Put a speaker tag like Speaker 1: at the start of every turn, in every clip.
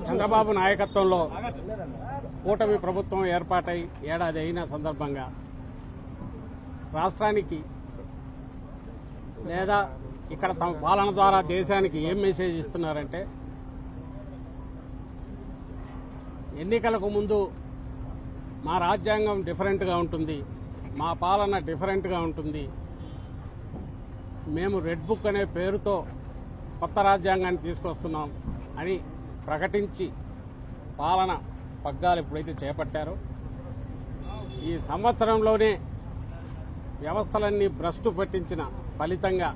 Speaker 1: చంద్రబాబు నాయకత్వంలో కూటమి ప్రభుత్వం ఏర్పాటై ఏడాది అయిన సందర్భంగా రాష్ట్రానికి లేదా ఇక్కడ తమ పాలన ద్వారా దేశానికి ఏం మెసేజ్ ఇస్తున్నారంటే, ఎన్నికలకు ముందు మా రాజ్యాంగం డిఫరెంట్గా ఉంటుంది, మా పాలన డిఫరెంట్గా ఉంటుంది, మేము రెడ్ బుక్ అనే పేరుతో కొత్త రాజ్యాంగాన్ని తీసుకొస్తున్నాం అని ప్రకటించి పాలన పగ్గాలు ఎప్పుడైతే చేపట్టారో ఈ సంవత్సరంలోనే వ్యవస్థలన్నీ భ్రష్టు పట్టించిన ఫలితంగా,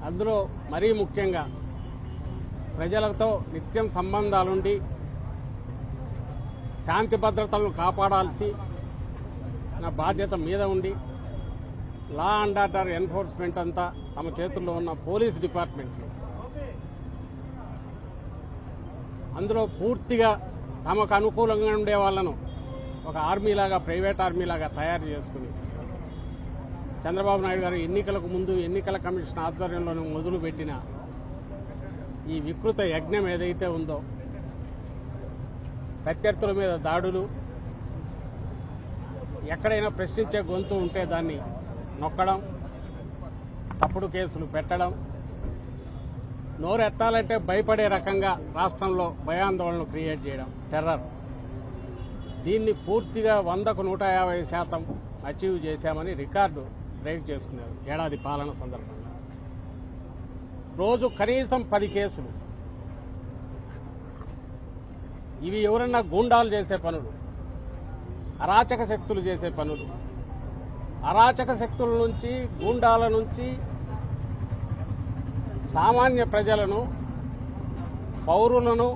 Speaker 1: అందులో మరీ ముఖ్యంగా ప్రజలతో నిత్యం సంబంధాలుండి శాంతి భద్రతలను కాపాడాల్సి నా బాధ్యత మీద ఉండి లా అండ్ ఆర్డర్ ఎన్ఫోర్స్మెంట్ అంతా తమ చేతుల్లో ఉన్న పోలీస్ డిపార్ట్మెంట్లు అందులో పూర్తిగా తమకు అనుకూలంగా ఉండే వాళ్లను ఒక ఆర్మీలాగా, ప్రైవేట్ ఆర్మీలాగా తయారు చేసుకుని చంద్రబాబు నాయుడు గారు ఎన్నికలకు ముందు ఎన్నికల కమిషన్ ఆధ్వర్యంలోనే మొదలుపెట్టిన ఈ వికృత యజ్ఞం ఏదైతే ఉందో, ప్రత్యర్థుల మీద దాడులు, ఎక్కడైనా ప్రశ్నించే గొంతు ఉంటే దాన్ని నొక్కడం, తప్పుడు కేసులు పెట్టడం, నోరెత్తాలంటే భయపడే రకంగా రాష్ట్రంలో భయాందోళనలు క్రియేట్ చేయడం, టెర్రర్. దీన్ని పూర్తిగా 100కు 150% అచీవ్ చేశామని రికార్డు బ్రేక్ చేసుకున్నారు ఏడాది పాలన సందర్భంగా. రోజు కనీసం 10 కేసులు. ఇవి ఎవరన్నా గూండాలు చేసే పనులు, అరాచక శక్తులు చేసే పనులు. అరాచక శక్తుల నుంచి, గూండాల నుంచి సామాన్య ప్రజలను, పౌరులను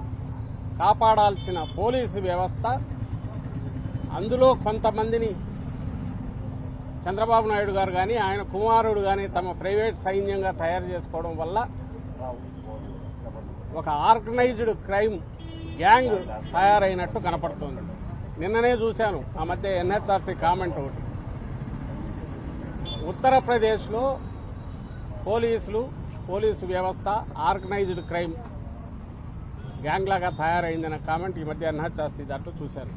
Speaker 1: కాపాడాల్సిన పోలీసు వ్యవస్థ, అందులో కొంతమందిని చంద్రబాబు నాయుడు గారు కానీ ఆయన కుమారుడు కానీ తమ ప్రైవేట్ సైన్యంగా తయారు చేసుకోవడం వల్ల ఒక ఆర్గనైజ్డ్ క్రైమ్ గ్యాంగ్ తయారైనట్టు కనపడుతోంది. నిన్ననే చూశాను ఆ మధ్య ఎన్హెచ్ఆర్సీ కామెంట్ ఒకటి. ఉత్తరప్రదేశ్లో పోలీసు వ్యవస్థ ఆర్గనైజ్డ్ క్రైమ్ గ్యాంగ్ లాగా తయారైందన్న కామెంట్ ఈ మధ్య ఎన్హెచ్ఆర్సీ దాంట్లో చూశాను.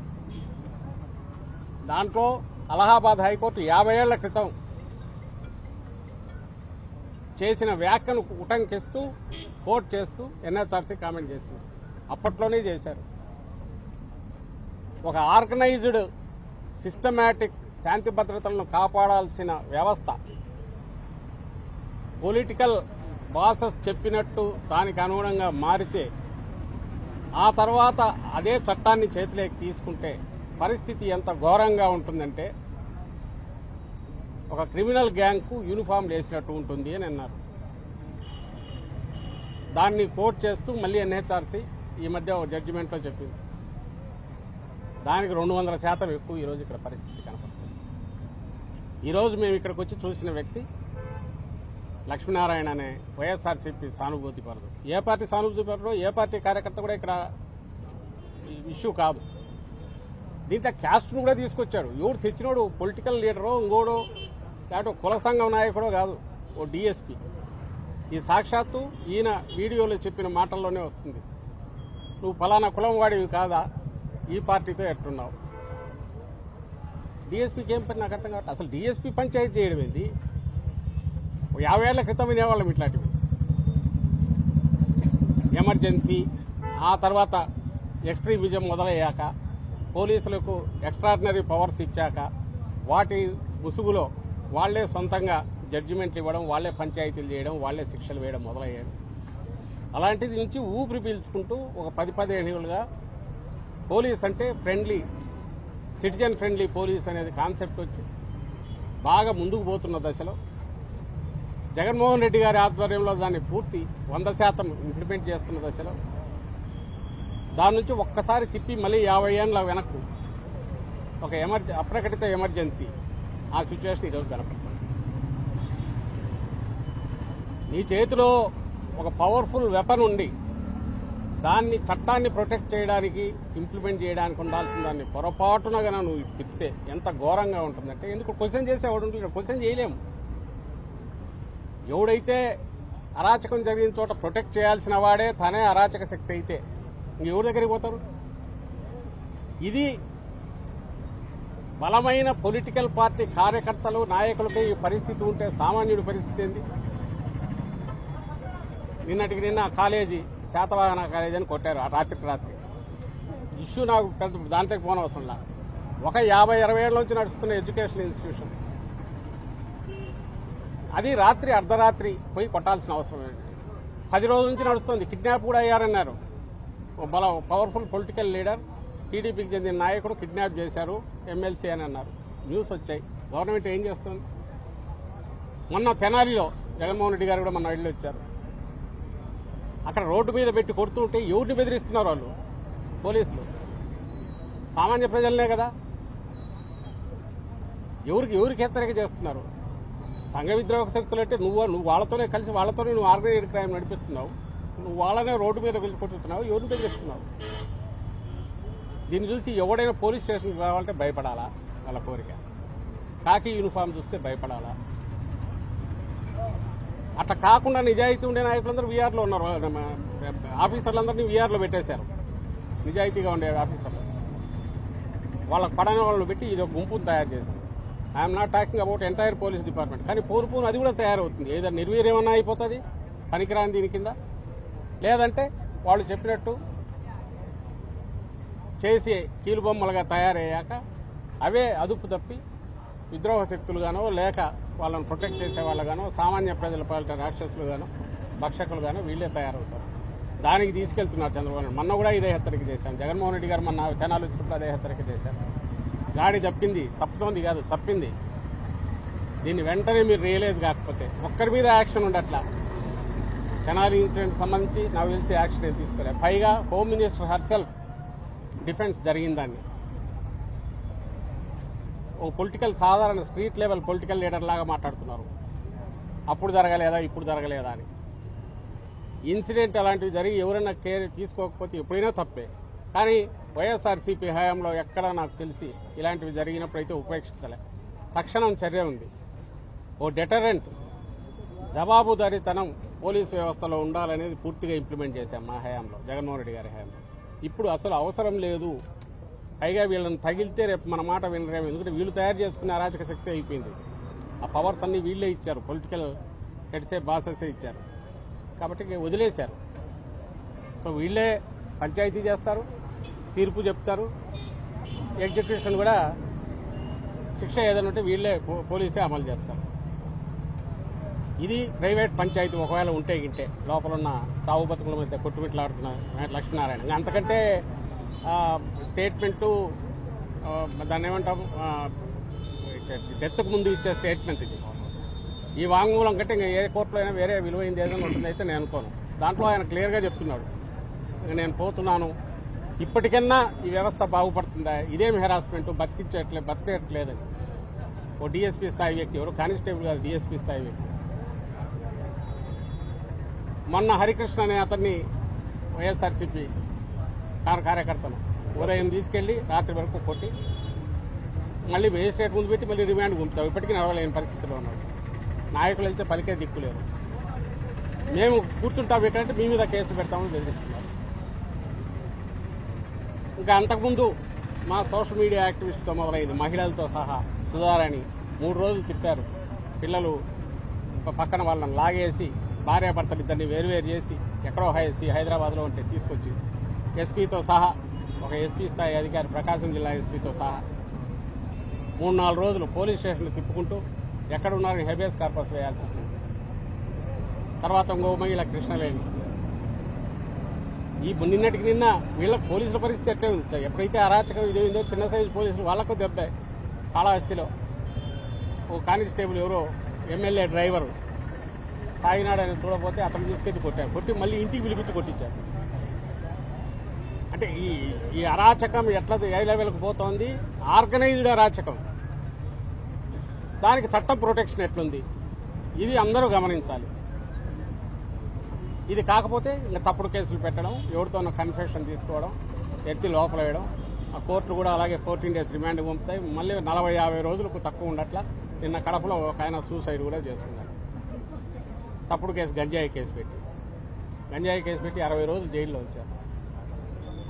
Speaker 1: దాంట్లో అలహాబాద్ హైకోర్టు 50 ఏళ్ల క్రితం చేసిన వ్యాఖ్యను ఉటంకిస్తూ కోర్టు చేస్తూ ఎన్హెచ్ఆర్సీ కామెంట్ చేసింది. అప్పట్లోనే చేశారు. ఒక ఆర్గనైజ్డ్ సిస్టమాటిక్ శాంతి భద్రతలను కాపాడాల్సిన వ్యవస్థ పొలిటికల్ బాసెస్ చెప్పినట్టు దానికి అనుగుణంగా మారితే, ఆ తర్వాత అదే చట్టాన్ని చేతిలోకి తీసుకుంటే పరిస్థితి ఎంత ఘోరంగా ఉంటుందంటే ఒక క్రిమినల్ గ్యాంగ్కు యూనిఫామ్ వేసినట్టు ఉంటుంది అని అన్నారు. దాన్ని కోర్టు చేస్తూ మళ్ళీ ఎన్హెచ్ఆర్సీ ఈ మధ్య ఒక జడ్జిమెంట్లో చెప్పింది. దానికి 200% ఎక్కువ ఈరోజు ఇక్కడ పరిస్థితి కనపడుతుంది. ఈరోజు మేము ఇక్కడికి వచ్చి చూసిన వ్యక్తి లక్ష్మీనారాయణ అనే వైఎస్ఆర్సీపీ సానుభూతి పరుడు. ఏ పార్టీ సానుభూతి పరుడో, ఏ పార్టీ కార్యకర్త కూడా ఇక్కడ ఇష్యూ కాదు. దీంట్లో క్యాస్ట్ను కూడా తీసుకొచ్చాడు. ఎవరు తెచ్చినోడు పొలిటికల్ లీడరో, ఇంకోడో, లేకపోతే కుల సంఘం నాయకుడో కాదు, ఓ డిఎస్పీ. ఈ సాక్షాత్తు ఈయన వీడియోలో చెప్పిన మాటల్లోనే వస్తుంది. నువ్వు ఫలానా కులం వాడివి కాదా, ఈ పార్టీతో ఎట్టున్నావు. డిఎస్పీకి ఏం పని నాకు అర్థం కావట్లేదు. అసలు డిఎస్పీ పంచాయతీ చేయడం ఏంది? 50 ఏళ్ల క్రితం వినేవాళ్ళం ఇట్లాంటివి. ఎమర్జెన్సీ, ఆ తర్వాత ఎక్స్ట్రీమిజం మొదలయ్యాక, పోలీసులకు ఎక్స్ట్రాడినరీ పవర్స్ ఇచ్చాక, వాటి ముసుగులో వాళ్లే సొంతంగా జడ్జిమెంట్లు ఇవ్వడం, వాళ్లే పంచాయతీలు చేయడం, వాళ్లే శిక్షలు వేయడం మొదలయ్యారు. అలాంటిది నుంచి ఊపిరి పీల్చుకుంటూ ఒక 10-15 ఏళ్లుగా పోలీస్ అంటే ఫ్రెండ్లీ, సిటిజన్ ఫ్రెండ్లీ పోలీస్ అనేది కాన్సెప్ట్ వచ్చి బాగా ముందుకు పోతున్న దశలో జగన్మోహన్ రెడ్డి గారి ఆధ్వర్యంలో దాన్ని పూర్తి 100% ఇంప్లిమెంట్ చేస్తున్న దశలో దాని నుంచి ఒక్కసారి తిప్పి మళ్ళీ 50 ఏళ్ల వెనక్కు ఒక అప్రకటిత ఎమర్జెన్సీ, ఆ సిచ్యువేషన్ ఈరోజు కనపడుతుంది. నీ చేతిలో ఒక పవర్ఫుల్ వెపన్ ఉండి దాన్ని చట్టాన్ని ప్రొటెక్ట్ చేయడానికి, ఇంప్లిమెంట్ చేయడానికి ఉండాల్సిన దాన్ని పొరపాటున గన నువ్వు తిప్పితే ఎంత ఘోరంగా ఉంటుందంటే, ఎందుకు క్వశ్చన్ చేసేవాడు ఉంటుంది, క్వశ్చన్ చేయలేము. ఎవడైతే అరాచకం జరిగిన చోట ప్రొటెక్ట్ చేయాల్సిన వాడే తనే అరాచక శక్తి అయితే ఎవరి దగ్గరికి పోతారు? ఇది బలమైన పొలిటికల్ పార్టీ కార్యకర్తలు నాయకులకి ఈ పరిస్థితి ఉంటే సామాన్యుడి పరిస్థితి ఏంది? నిన్నటికి నిన్న కాలేజీ శాతవాహన కాలేజీ అని కొట్టారు ఆ రాత్రికి రాత్రి. ఇష్యూ నాకు పెద్ద దాంట్లోకి పోనవసరంలా. ఒక 50-60 ఏళ్ల నుంచి నడుస్తున్న ఎడ్యుకేషన్ ఇన్స్టిట్యూషన్ అది రాత్రి అర్ధరాత్రి పోయి కొట్టాల్సిన అవసరం ఏంటి? 10 రోజుల నుంచి నడుస్తుంది. కిడ్నాప్ కూడా అయ్యారన్నారు. పవర్ఫుల్ పొలిటికల్ లీడర్ టీడీపీకి చెందిన నాయకుడు కిడ్నాప్ చేశారు ఎమ్మెల్సీ అని అన్నారు. న్యూస్ వచ్చాయి. గవర్నమెంట్ ఏం చేస్తుంది? మొన్న తెనాలిలో జగన్మోహన్ రెడ్డి గారు కూడా మొన్న వెళ్ళి వచ్చారు. అక్కడ రోడ్డు మీద పెట్టి కొడుతుంటే ఎవరిని బెదిరిస్తున్నారు వాళ్ళు? పోలీసులు. సామాన్య ప్రజలనే కదా. ఎవరికి హెచ్చరిక చేస్తున్నారు? సంఘ విద్రోహక శక్తులు అంటే నువ్వు వాళ్ళతోనే కలిసి వాళ్ళతోనే నువ్వు ఆర్గనైజ్డ్ క్రైమ్ నడిపిస్తున్నావు. నువ్వు వాళ్ళనే రోడ్డు మీద వెళ్ళి కొట్టుతున్నావు. ఎవరిని బెదిరిస్తున్నావు? దీన్ని చూసి ఎవడైనా పోలీస్ స్టేషన్కి రావాలంటే భయపడాలా? వాళ్ళ కోరిక. కాకి యూనిఫామ్ చూస్తే భయపడాలా? అట్లా కాకుండా నిజాయితీ ఉండే నాయకులందరూ వీఆర్లో ఉన్నారు. ఆఫీసర్లందరినీ వీఆర్లో పెట్టేశారు. నిజాయితీగా ఉండే ఆఫీసర్లు వాళ్ళకు పడని వాళ్ళని పెట్టి ఇది ఒక గుంపును తయారు చేశారు. I'm not talking about entire police department. కానీ పూర్వం అది కూడా తయారవుతుంది. ఏదో నిర్వీర్యమన్నా అయిపోతుంది పనికిరాని దీని కింద. లేదంటే వాళ్ళు చెప్పినట్టు చేసి కీలుబొమ్మలుగా తయారయ్యాక అవే అదుపు తప్పి విద్రోహ శక్తులుగానో లేక వాళ్ళని ప్రొటెక్ట్ చేసే వాళ్ళగానో సామాన్య ప్రజల పాలిట రాక్షసులుగానో భక్షకులుగానో వీళ్ళే తయారవుతారు. దానికి తీసుకెళ్తున్నారు చంద్రబాబు నాయుడు. మొన్న కూడా ఇదే హెచ్చరిక చేశాను. జగన్మోహన్ రెడ్డి గారు మొన్న తెనాలి వచ్చినప్పుడు అదే హెచ్చరిక చేశారు. గాడి తప్పింది, తప్పుతోంది కాదు, తప్పింది. దీన్ని వెంటనే మీరు రియలైజ్ కాకపోతే ఒక్కరి మీద యాక్షన్ ఉండట్లా. తెనాలి ఇన్సిడెంట్ సంబంధించి నాకు తెలిసి యాక్షన్ ఏం తీసుకోలేదు. పైగా హోమ్ మినిస్టర్ హర్సెల్ఫ్ డిఫెన్స్ జరిగిందాన్ని ఓ పొలిటికల్ సాధారణ స్ట్రీట్ లెవెల్ పొలిటికల్ లీడర్ లాగా మాట్లాడుతున్నారు. అప్పుడు జరగలేదా ఇప్పుడు జరగలేదా అని. ఇన్సిడెంట్ అలాంటివి జరిగి ఎవరైనా కేర్ తీసుకోకపోతే ఎప్పుడైనా తప్పే. కానీ వైఎస్ఆర్సీపీ హయాంలో ఎక్కడా నాకు తెలిసి ఇలాంటివి జరిగినప్పుడైతే ఉపేక్షించలే. తక్షణం చర్య ఉంది. ఓ డెటరెంట్ జవాబుదారీతనం పోలీసు వ్యవస్థలో ఉండాలనేది పూర్తిగా ఇంప్లిమెంట్ చేశాం మా హయాంలో, జగన్మోహన్ రెడ్డి గారి హయాంలో. ఇప్పుడు అసలు అవసరం లేదు. పైగా వీళ్ళని తగిలితే రేపు మన మాట వినరేమో. ఎందుకంటే వీళ్ళు తయారు చేసుకునే అరాచక శక్తి అయిపోయింది. ఆ పవర్స్ అన్ని వీళ్ళే ఇచ్చారు. పొలిటికల్ హెడ్సే బాసెసే ఇచ్చారు. కాబట్టి వదిలేశారు. సో వీళ్ళే పంచాయతీ చేస్తారు, తీర్పు చెప్తారు, ఎగ్జిక్యూషన్ కూడా శిక్ష ఏదైనా ఉంటే వీళ్ళే పోలీసే అమలు చేస్తారు. ఇది ప్రైవేట్ పంచాయతీ ఒకవేళ ఉంటే గింటే లోపల ఉన్న సాగు బతుకుల మధ్య కొట్టుమిట్లాడుతున్న లక్ష్మీనారాయణ. అంతకంటే స్టేట్మెంటు దాన్ని ఏమంటాం, డెత్కు ముందు ఇచ్చే స్టేట్మెంట్ ఇది. ఈ వాంగ్మూలం కంటే ఇంకా ఏ కోర్టులో అయినా వేరే విలువైంది ఏదైనా ఉంటుందైతే నేను అనుకోను. దాంట్లో ఆయన క్లియర్గా చెప్తున్నాడు, నేను పోతున్నాను, ఇప్పటికన్నా ఈ వ్యవస్థ బాగుపడుతుందా, ఇదేమి హెరాస్మెంట్, బతికేయట్లేదని. ఓ డీఎస్పీ స్థాయి వ్యక్తి, ఎవరు కానిస్టేబుల్ గారు, డీఎస్పీ స్థాయి వ్యక్తి. మొన్న హరికృష్ణ అనే అతన్ని వైఎస్ఆర్సీపీ కార్యకర్తను ఉదయం తీసుకెళ్లి రాత్రి వరకు కొట్టి మళ్ళీ మేజిస్ట్రేట్ ముందు పెట్టి మళ్ళీ రిమాండ్ పంపుతాం. ఇప్పటికీ నడవలేని పరిస్థితిలో ఉన్నాడు. నాయకులు అయితే పలికే దిక్కులేరు. మేము కూర్చుంటాం ఎక్కడంటే మీ మీద కేసు పెడతామని బెదిరిస్తున్నారు. ఇంకా అంతకుముందు మా సోషల్ మీడియా యాక్టివిస్ట్తో మొదలైంది, మహిళలతో సహా సుధారాణి 3 రోజులు తిప్పారు. పిల్లలు పక్కన వాళ్ళని లాగేసి భార్యాభర్తలు ఇద్దరిని వేరువేరు చేసి ఎక్కడో హైదరాబాద్లో ఉంటే తీసుకొచ్చి ఎస్పీతో సహా, ఒక ఎస్పీ స్థాయి అధికారి ప్రకాశం జిల్లా ఎస్పీతో సహా 3-4 రోజులు పోలీస్ స్టేషన్లు తిప్పుకుంటూ ఎక్కడ ఉన్నారని హెబియస్ కార్పస్ వేయాల్సి వచ్చింది. తర్వాత ఇంకో మహిళ కృష్ణవేణి. ఈ నిన్నటికి నిన్న వీళ్ళ పోలీసుల పరిస్థితి ఎట్లే ఉంది. ఎప్పుడైతే అరాచకం ఇదేందో చిన్న సైజు పోలీసులు వాళ్ళకు దెబ్బే. కాళహస్తిలో ఓ కానిస్టేబుల్ ఎవరో ఎమ్మెల్యే డ్రైవరు తాగినాడని చూడకపోతే అతను తీసుకెళ్లి కొట్టారు. కొట్టి మళ్ళీ ఇంటికి పిలిపించి కొట్టించారు. అంటే ఈ అరాచకం ఎట్లా ఏ లెవెల్కి పోతోంది? ఆర్గనైజ్డ్ అరాచకం. దానికి చట్టం ప్రొటెక్షన్ ఎట్లుంది? ఇది అందరూ గమనించాలి. ఇది కాకపోతే ఇంకా తప్పుడు కేసులు పెట్టడం, ఎవరితోనో కన్ఫెషన్ తీసుకోవడం, ఎత్తి లోపల వేయడం. ఆ కోర్టులు కూడా అలాగే 14 days రిమాండ్ పంపుతాయి. మళ్ళీ 40-50 రోజులకు తక్కువ ఉండట్లా. నిన్న కడపలో ఒక ఆయన సూసైడ్ కూడా చేసుకున్నారు. తప్పుడు కేసు, గంజాయి కేసు పెట్టి 60 రోజులు జైల్లో ఉంచారు.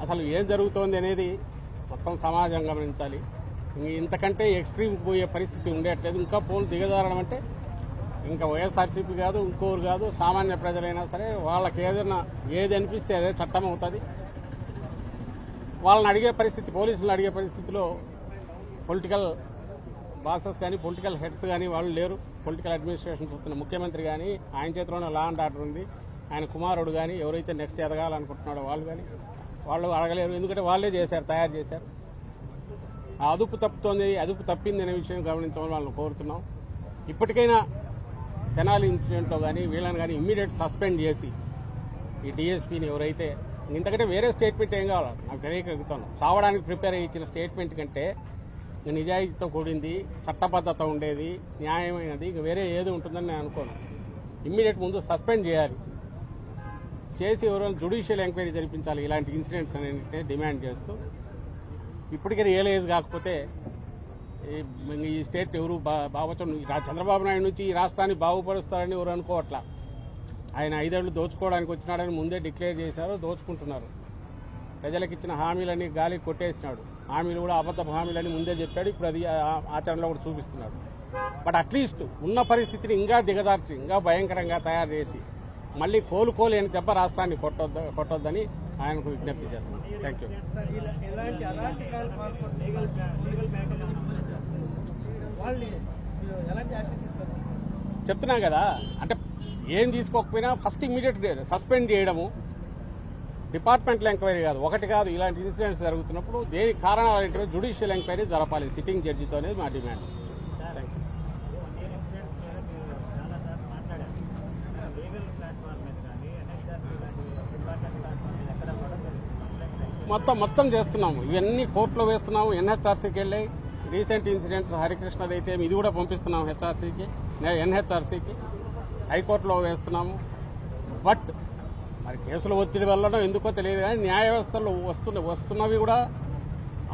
Speaker 1: అసలు ఏం జరుగుతోంది అనేది మొత్తం సమాజం గమనించాలి. ఇంతకంటే ఎక్స్ట్రీమ్ పోయే పరిస్థితి ఉండేట్లేదు. ఇంకా పోలు దిగజారడం అంటే ఇంకా వైఎస్ఆర్సీపీ కాదు, ఇంకోరు కాదు, సామాన్య ప్రజలైనా సరే వాళ్ళకి ఏదైనా ఏది అనిపిస్తే అదే చట్టం అవుతుంది. వాళ్ళని అడిగే పరిస్థితి, పోలీసులను అడిగే పరిస్థితిలో పొలిటికల్ బాసెస్ కానీ పొలిటికల్ హెడ్స్ కానీ వాళ్ళు లేరు. పొలిటికల్ అడ్మినిస్ట్రేషన్ చూస్తున్న ముఖ్యమంత్రి కానీ, ఆయన చేతిలోనే లా అండ్ ఆర్డర్ ఉంది, ఆయన కుమారుడు కానీ, ఎవరైతే నెక్స్ట్ ఎదగాలనుకుంటున్నాడో వాళ్ళు కానీ వాళ్ళు అడగలేరు. ఎందుకంటే వాళ్ళే చేశారు, తయారు చేశారు. ఆ అదుపు తప్పుతోంది, అదుపు తప్పింది అనే విషయం గమనించమని వాళ్ళని కోరుతున్నాం. ఇప్పటికైనా తెనాలి ఇన్సిడెంట్లో కానీ వీళ్ళని కానీ ఇమ్మీడియట్ సస్పెండ్ చేసి ఈ డీఎస్పీని ఎవరైతే ఇంతకంటే వేరే స్టేట్మెంట్ ఏం కావాలో నాకు తెలియగలుగుతాను. చావడానికి ప్రిపేర్ అయ్యి ఇచ్చిన స్టేట్మెంట్ కంటే నిజాయితీతో కూడింది, చట్టబద్ధత ఉండేది, న్యాయమైనది ఇక వేరే ఏది ఉంటుందని నేను అనుకోను. ఇమ్మీడియట్ ముందు సస్పెండ్ చేయాలి, చేసి ఎవరైనా జ్యుడిషియల్ ఎంక్వైరీ జరిపించాలి ఇలాంటి ఇన్సిడెంట్స్ అనేది డిమాండ్ చేస్తూ. ఇప్పటికే రియలైజ్ కాకపోతే ఈ స్టేట్ ఎవరు బాబోచం చంద్రబాబు నాయుడు నుంచి ఈ రాష్ట్రాన్ని బాగుపరుస్తారని ఎవరు అనుకోవట్లా. ఆయన 5 ఏళ్లు దోచుకోవడానికి వచ్చినాడని ముందే డిక్లేర్ చేశారు, దోచుకుంటున్నారు. ప్రజలకు ఇచ్చిన హామీలన్నీ గాలికి కొట్టేసినాడు. హామీలు కూడా అబద్ధ హామీలని ముందే చెప్పాడు, ఇప్పుడు అది ఆచరణలో కూడా చూపిస్తున్నాడు. బట్ అట్లీస్ట్ ఉన్న పరిస్థితిని ఇంకా దిగదార్చి ఇంకా భయంకరంగా తయారు చేసి మళ్ళీ కోలుకోలేని దెబ్బ రాష్ట్రాన్ని కొట్టొద్దని ఆయనకు విజ్ఞప్తి చేస్తున్నాను. Thank you. చెప్తున్నాం కదా, అంటే ఏం తీసుకోకపోయినా ఫస్ట్ ఇమ్మీడియట్ సస్పెండ్ చేయడము, డిపార్ట్మెంటల్ ఎంక్వైరీ కాదు, ఒకటి కాదు, ఇలాంటి ఇన్సిడెంట్స్ జరుగుతున్నప్పుడు దేని కారణాలు ఏంటంటే జ్యుడిషియల్ ఎంక్వైరీ జరపాలి సిట్టింగ్ జడ్జితో అనేది మా డిమాండ్. మొత్తం చేస్తున్నాము, ఇవన్నీ కోర్టులో వేస్తున్నాము, ఎన్హెచ్ఆర్సీకి వెళ్ళాయి. రీసెంట్ ఇన్సిడెంట్స్ హరికృష్ణది అయితే ఇది కూడా పంపిస్తున్నాము ఎన్హెచ్ఆర్సీకి, హైకోర్టులో వేస్తున్నాము. బట్ మరి కేసుల ఒత్తిడి వల్లనో ఎందుకో తెలియదు కానీ న్యాయ వ్యవస్థలో వస్తున్నవి కూడా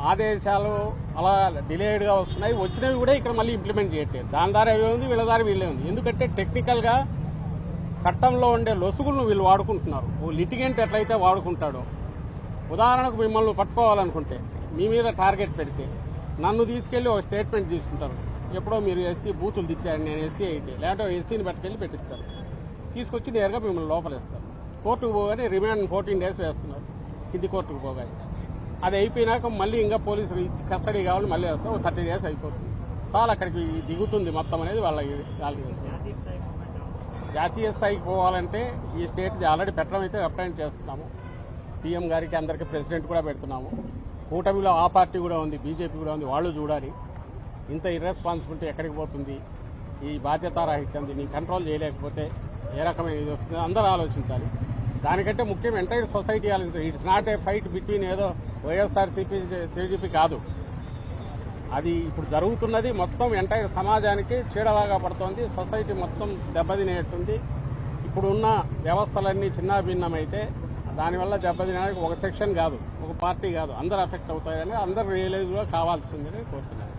Speaker 1: ఆదేశాలు అలా డిలేడ్గా వస్తున్నాయి. వచ్చినవి కూడా ఇక్కడ మళ్ళీ ఇంప్లిమెంట్ చేయట్లేదు. దాని దారి అవే ఉంది, వీళ్ళ దారి వీళ్ళే ఉంది. ఎందుకంటే టెక్నికల్గా చట్టంలో ఉండే లొసుగులను వీళ్ళు వాడుకుంటున్నారు. ఓ లిటిగెంట్ ఎట్లయితే వాడుకుంటాడో, ఉదాహరణకు మిమ్మల్ని పట్టుకోవాలనుకుంటే మీ మీద టార్గెట్ పెడితే నన్ను తీసుకెళ్లి ఒక స్టేట్మెంట్ తీసుకుంటారు. ఎప్పుడో మీరు ఎస్సీ బూతులు తిట్టారు, నేను ఎస్సీ అయితే లేదంటే ఎస్సీని పట్టుకెళ్ళి పెట్టిస్తారు, తీసుకొచ్చి నేరుగా మిమ్మల్ని లోపలేస్తారు. కోర్టుకు పోగానే రిమాండ్ 14 days వేస్తున్నారు, కింది కోర్టుకు పోగానే. అది అయిపోయినాక మళ్ళీ ఇంకా పోలీసులు కస్టడీ కావాలి, మళ్ళీ వేస్తారు. 30 days అయిపోతుంది. చాలా అక్కడికి దిగుతుంది మొత్తం అనేది వాళ్ళ జాతీయ స్థాయికి పోవాలంటే ఈ స్టేట్ ఆల్రెడీ పెట్టడం అయితే అపాయింట్ చేస్తున్నాము. పీఎం గారికి అందరికీ ప్రెసిడెంట్ కూడా పెడుతున్నాము. కూటమిలో ఆ పార్టీ కూడా ఉంది, బీజేపీ కూడా ఉంది, వాళ్ళు చూడాలి. ఇంత ఇర్రెస్పాన్సిబిలిటీ ఎక్కడికి పోతుంది, ఈ బాధ్యతారాహిత్యం, దీన్ని కంట్రోల్ చేయలేకపోతే ఏ రకమైన ఇది వస్తుంది అందరూ ఆలోచించాలి. దానికంటే ముఖ్యం ఎంటైర్ సొసైటీ ఆలోచించాలి. It's not a fight between ఏదో వైఎస్ఆర్సీపీ టీడీపీ కాదు, అది ఇప్పుడు జరుగుతున్నది మొత్తం ఎంటైర్ సమాజానికి చీడలాగా పడుతోంది. సొసైటీ మొత్తం దెబ్బతినేటుంది. ఇప్పుడున్న వ్యవస్థలన్నీ చిన్నాభిన్నమైతే దానివల్ల దెబ్బతినడానికి ఒక సెక్షన్ కాదు, ఒక పార్టీ కాదు, అందరూ అఫెక్ట్ అవుతాయని అందరూ రియలైజ్గా కావాల్సిందని కోరుతున్నాను.